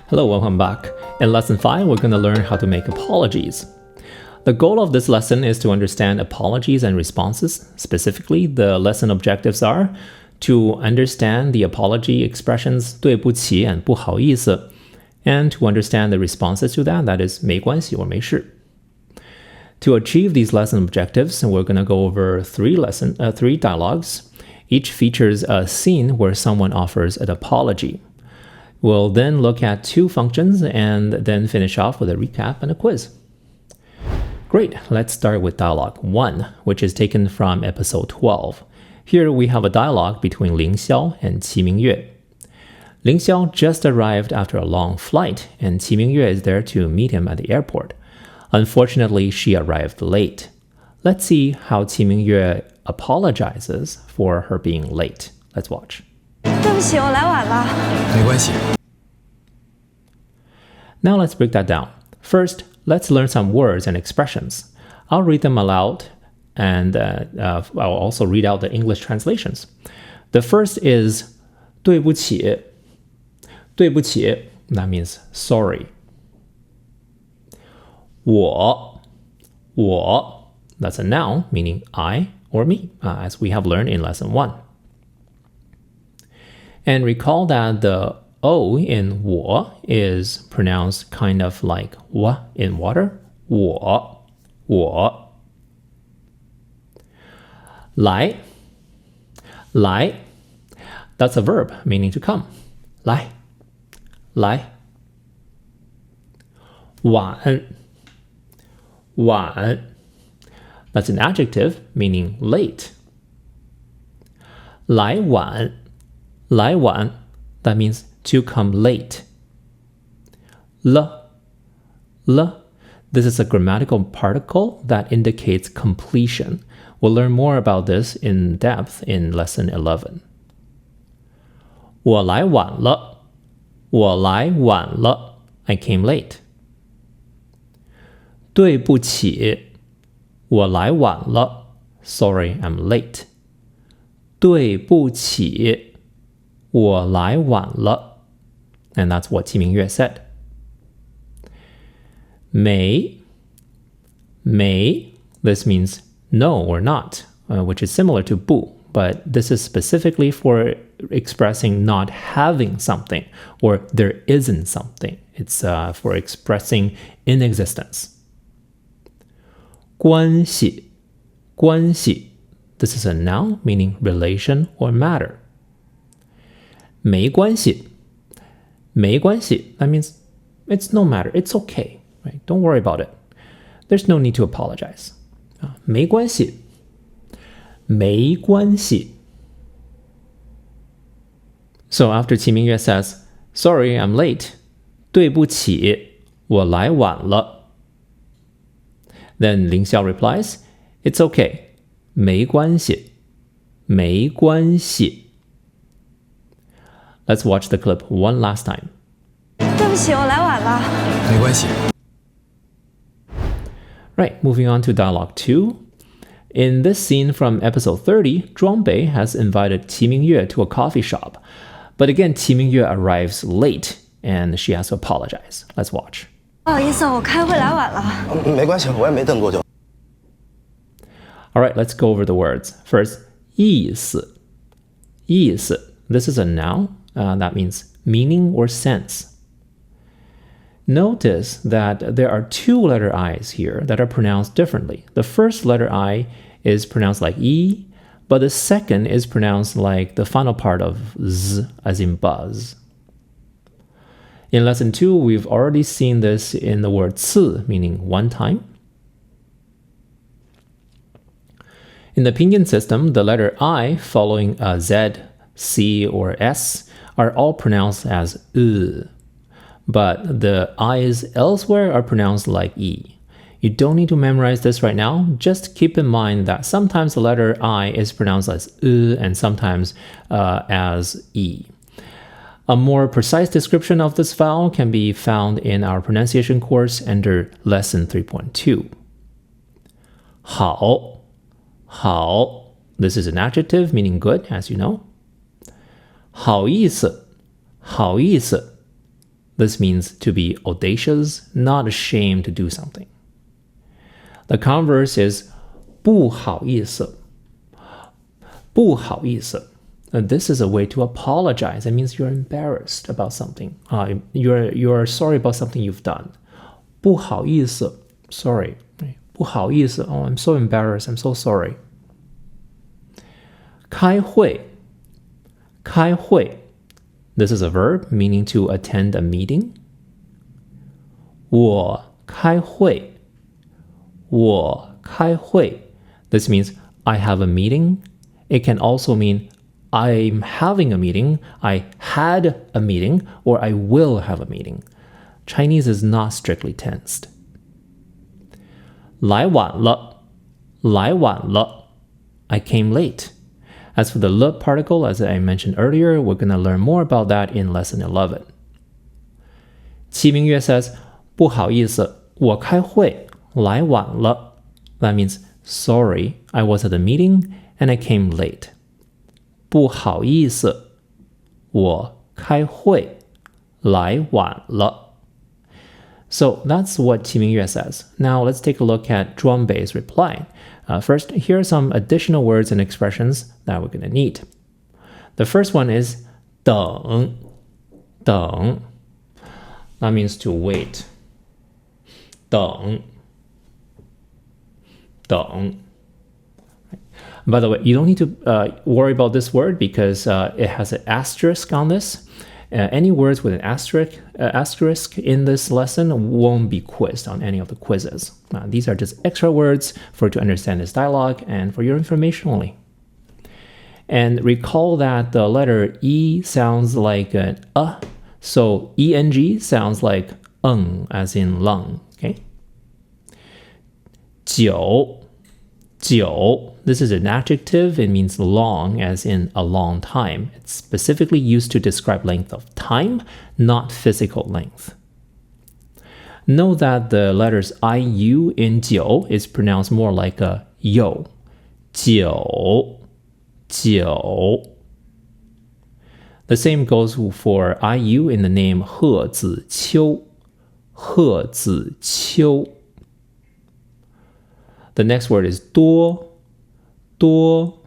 Hello, welcome back. In lesson 5, we're going to learn how to make apologies. The goal of this lesson is to understand apologies and responses. Specifically, the lesson objectives are to understand the apology expressions 对不起 and 不好意思, and to understand the responses to that, that is 没关系 or 没事. To achieve these lesson objectives, we're going to go over three dialogues. Each features a scene where someone offers an apology. We'll then look at two functions and then finish off with a recap and a quiz. Great, let's start with dialogue 1, which is taken from episode 12. Here we have a dialogue between Ling Xiao and Qi Mingyue. Ling Xiao just arrived after a long flight, and Qi Mingyue is there to meet him at the airport. Unfortunately, she arrived late. Let's see how Qi Mingyue apologizes for her being late. Let's watch. 对不起，我来晚了。没关系。 Now let's break that down. First, let's learn some words and expressions. I'll read them aloud, and I'll also read out the English translations. The first is 对不起. 对不起, that means sorry. 我, that's a noun meaning I or me, as we have learned in lesson 1. And recall that the O in 我 is pronounced kind of like 我 in water. 我. 来, that's a verb meaning to come. 来. 晚, that's an adjective meaning late. 来晚, that means to come late. 了, this is a grammatical particle that indicates completion. We'll learn more about this in depth in lesson 11. 我来晚了, I came late. 对不起, 我来晚了, sorry, I'm late. 对不起, 我来晚了, and that's what Qi Mingyue said. 没, this means no or not, which is similar to 不, but this is specifically for expressing not having something or there isn't something. It's for expressing inexistence. 关系, this is a noun meaning relation or matter. 没关系, that means it's no matter, it's okay, right? Don't worry about it. There's no need to apologize. 没关系. So after Qi Mingyue says, sorry, I'm late, 对不起，我来晚了. Then Ling Xiao replies, it's okay, 没关系. Let's watch the clip one last time. 对不起，我来晚了。没关系。 Right, moving on to dialogue 2. In this scene from episode 30, Zhuangbei has invited Qi Mingyue to a coffee shop. But again, Qi Mingyue arrives late and she has to apologize. Let's watch. 不好意思，我开会来晚了。没关系，我也没等多久。 All right, let's go over the words. First, 意思. This is a noun that means meaning or sense. Notice that there are two letter I's here that are pronounced differently. The first letter I is pronounced like E, but the second is pronounced like the final part of Z, as in buzz. In lesson 2, we've already seen this in the word 次, meaning one time. In the pinyin system, the letter I following a Z, C, or S are all pronounced as but the I's elsewhere are pronounced like E. You don't need to memorize this right now. Just keep in mind that sometimes the letter I is pronounced as and sometimes as E. A more precise description of this vowel can be found in our pronunciation course under lesson 3.2. 好, this is an adjective meaning good, as you know. 好意思, This means to be audacious, not ashamed to do something. The converse is 不好意思.不好意思. This is a way to apologize. It means you're embarrassed about something. You're sorry about something you've done. 不好意思. Sorry. 不好意思. Oh, I'm so embarrassed. I'm so sorry. 开会. 开会. This is a verb meaning to attend a meeting. 我开会. 我开会. This means I have a meeting. It can also mean I'm having a meeting, I had a meeting, or I will have a meeting. Chinese is not strictly tensed. 来晚了. 来晚了. I came late. As for the le particle, as I mentioned earlier, we're going to learn more about that in lesson 11. 齐明月 says, 不好意思,我开会,来晚了. That means, sorry, I was at a meeting and I came late. 不好意思,我开会,来晚了. So that's what Qi Mingyue says. Now let's take a look at Zhuangbei's reply. First, here are some additional words and expressions that we're going to need. The first one is 等. 等. That means to wait. 等. 等. By the way, you don't need to worry about this word because it has an asterisk on this. Any words with an asterisk in this lesson won't be quizzed on any of the quizzes. These are just extra words for you to understand this dialogue and for your information only. And recall that the letter E sounds like an so eng sounds like as in lung. Okay. 久. 久. This is an adjective. It means long, as in a long time. It's specifically used to describe length of time, not physical length. Note that the letters IU in 久 is pronounced more like a yo. 久. 久. The same goes for IU in the name 贺子秋. 贺子秋. The next word is 多. 多.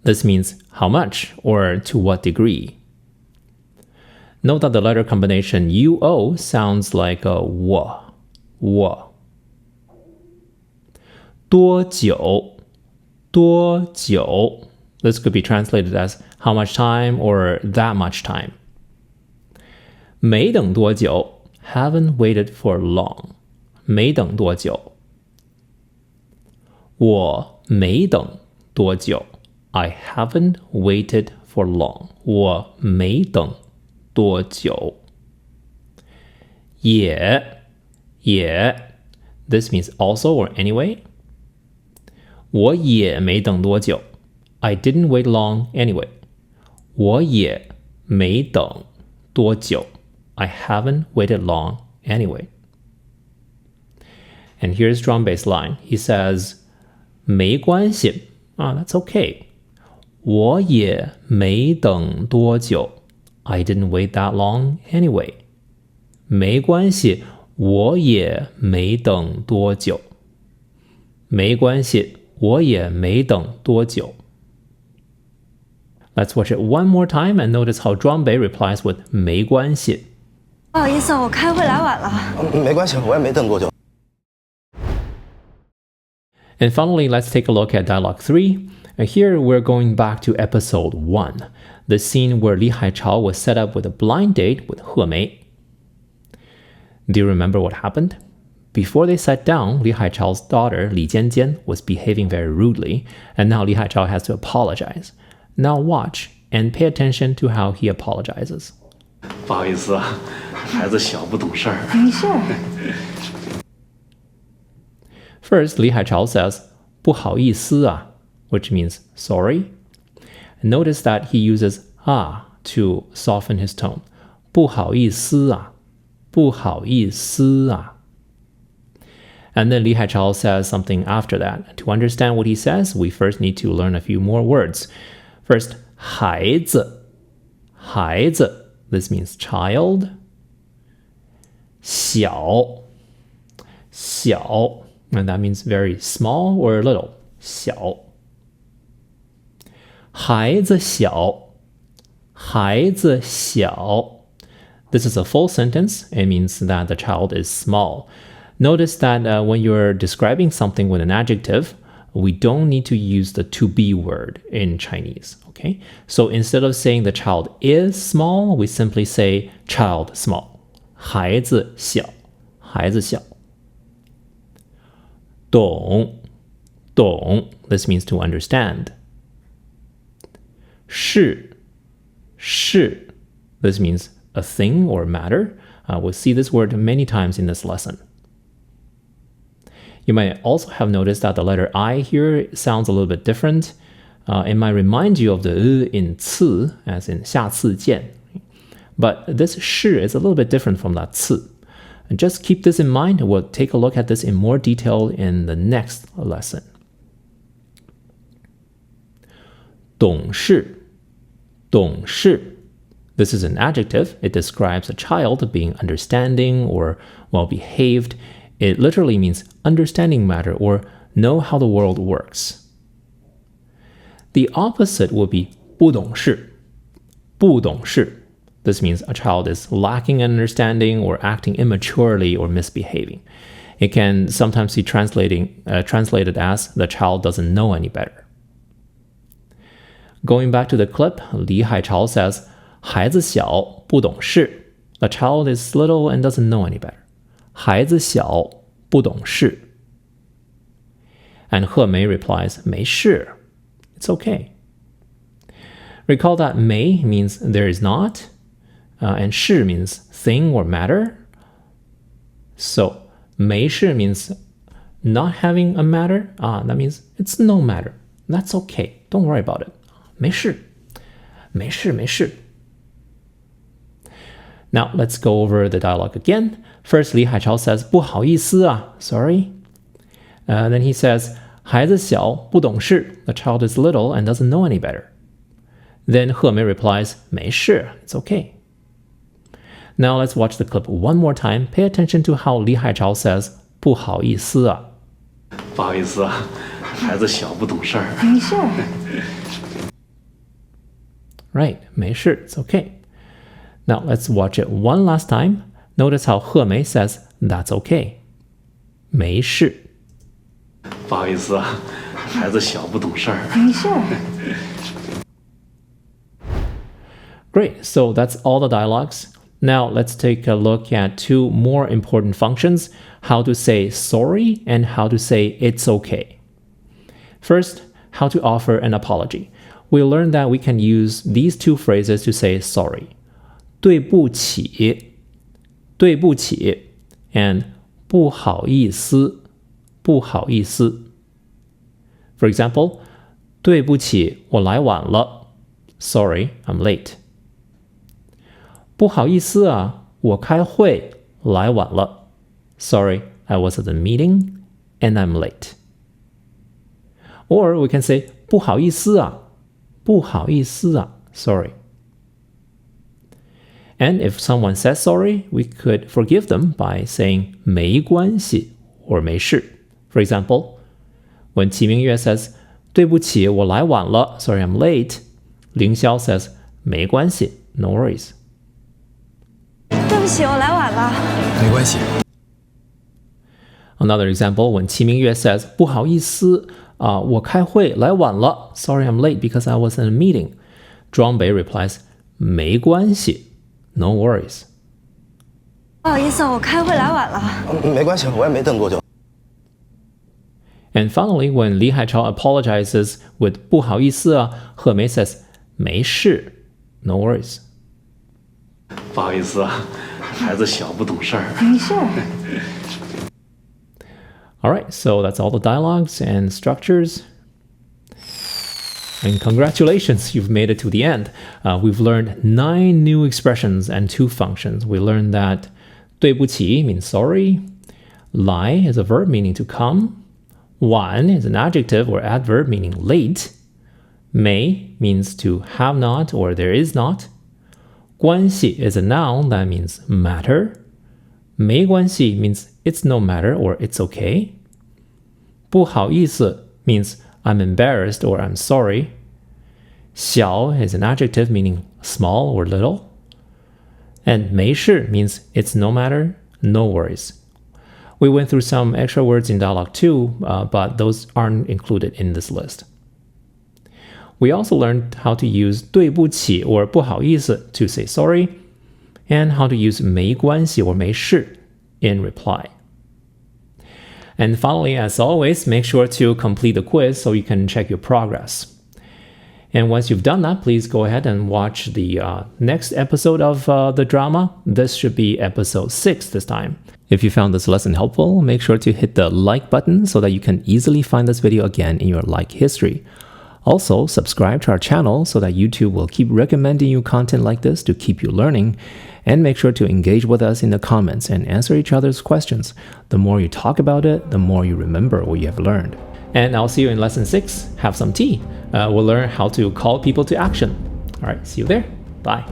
This means how much or to what degree. Note that the letter combination UO sounds like a wo. Wo. 多久. 多久. This could be translated as how much time or that much time. 没等多久. Haven't waited for long. 没等多久. 我没等多久. I haven't waited for long. 我没等多久. 也. This means also or anyway. 我也没等多久. I didn't wait long anyway. 我也没等多久. I haven't waited long anyway. And here's Zhuangbei's line. He says, 没关系. That's okay. 我也没等多久. I didn't wait that long anyway. 没关系,我也没等多久. 没关系,我也没等多久. Let's watch it one more time and notice how Zhuangbei replies with 没关系. 不好意思，我开会来晚了。没关系，我也没等多久。 And finally, let's take a look at dialogue 3. Here we're going back to episode 1, the scene where Li Haichao was set up with a blind date with He Mei. Do you remember what happened? Before they sat down, Li Haichao's daughter, Li Jianjian, was behaving very rudely, and now Li Haichao has to apologize. Now watch and pay attention to how he apologizes. 不好意思啊，孩子小不懂事儿。没事。 First, Li Haichao says, 不好意思啊, which means sorry. Notice that he uses to soften his tone. 不好意思啊,不好意思啊. And then Li Haichao says something after that. To understand what he says, we first need to learn a few more words. First, 孩子. 孩子. this means child. 小 and that means very small or little. 小孩子小 This is a full sentence. It means that the child is small. Notice that when you're describing something with an adjective, we don't need to use the to be word in Chinese, okay? So instead of saying the child is small, we simply say child small. 孩子小 懂 This means to understand. 是 This means a thing or matter. We'll see this word many times in this lesson. You might also have noticed that the letter I here sounds a little bit different. It might remind you of the in 次, as in 下次见. But this 是 is a little bit different from that 次. And just keep this in mind. We'll take a look at this in more detail in the next lesson. 懂事 This is an adjective. It describes a child being understanding or well-behaved. It literally means understanding matter or know how the world works. The opposite would be 不懂事 This means a child is lacking in understanding or acting immaturely or misbehaving. It can sometimes be translated as the child doesn't know any better. Going back to the clip, Li Haichao says, 孩子小不懂事 The child is little and doesn't know any better. 孩子小不懂事 And He Mei replies, 没事 It's okay. Recall that 没 means there is not, and 事 means thing or matter. So 没事 means not having a matter. That means it's no matter. That's okay. Don't worry about it. 没事 Now let's go over the dialogue again. First, Li Haichao says, 不好意思啊, sorry. Then he says, 孩子小不懂事 The child is little and doesn't know any better. Then He Mei replies, 没事 It's okay. Now let's watch the clip one more time. Pay attention to how Li Haichao says, 不好意思啊. 不好意思啊，孩子小不懂事儿。没事。 Right, 没事 It's okay. Now let's watch it one last time. Notice how He Mei says, that's okay. 没事不好意思啊，孩子小不懂事儿。没事。 Great, so that's all the dialogues. Now let's take a look at two more important functions, how to say sorry and how to say it's okay. First, how to offer an apology. We learned that we can use these two phrases to say sorry. 对不起 and 不好意思 For example, 对不起我来晚了 Sorry, I'm late. 不好意思啊我开会来晚了 Sorry, I was at a meeting and I'm late. Or we can say 不好意思啊 Sorry. And if someone says sorry, we could forgive them by saying 没关系 or 没事. For example, when Qi Mingyue says 对不起我来晚了 Sorry, I'm late, Ling Xiao says 没关系 No worries. 对不起，我来晚了。没关系。 Another example, when Qi Mingyue says 不好意思我开会来晚了 Sorry, I'm late because I was in a meeting. Zhuang Bei replies 没关系 No worries. 不好意思，我开会来晚了。没关系，我也没等多久。 And finally, when Li Haichao apologizes with 不好意思He Mei says 没事 No worries. 不好意思啊，孩子小不懂事儿。没事。 All right, so that's all the dialogues and structures. And congratulations, you've made it to the end. We've learned 9 new expressions and 2 functions. We learned that 对不起 means sorry. 来 is a verb meaning to come. 晚 is an adjective or adverb meaning late. 没 means to have not or there is not. 关系 is a noun that means matter. 没关系 means it's no matter or it's okay. 不好意思 means I'm embarrassed or I'm sorry. 小 is an adjective meaning small or little. And 没事 means it's no matter, no worries. We went through some extra words in dialogue 2, but those aren't included in this list. We also learned how to use 对不起 or 不好意思 to say sorry, and how to use 没关系 or 没事 in reply. And finally, as always, make sure to complete the quiz so you can check your progress. And once you've done that, please go ahead and watch the next episode of the drama. This should be episode 6 this time. If you found this lesson helpful, make sure to hit the like button so that you can easily find this video again in your like history. Also, subscribe to our channel so that YouTube will keep recommending you content like this to keep you learning. And make sure to engage with us in the comments and answer each other's questions. The more you talk about it, the more you remember what you have learned. And I'll see you in lesson 6. Have some tea. We'll learn how to call people to action. All right, see you there. Bye.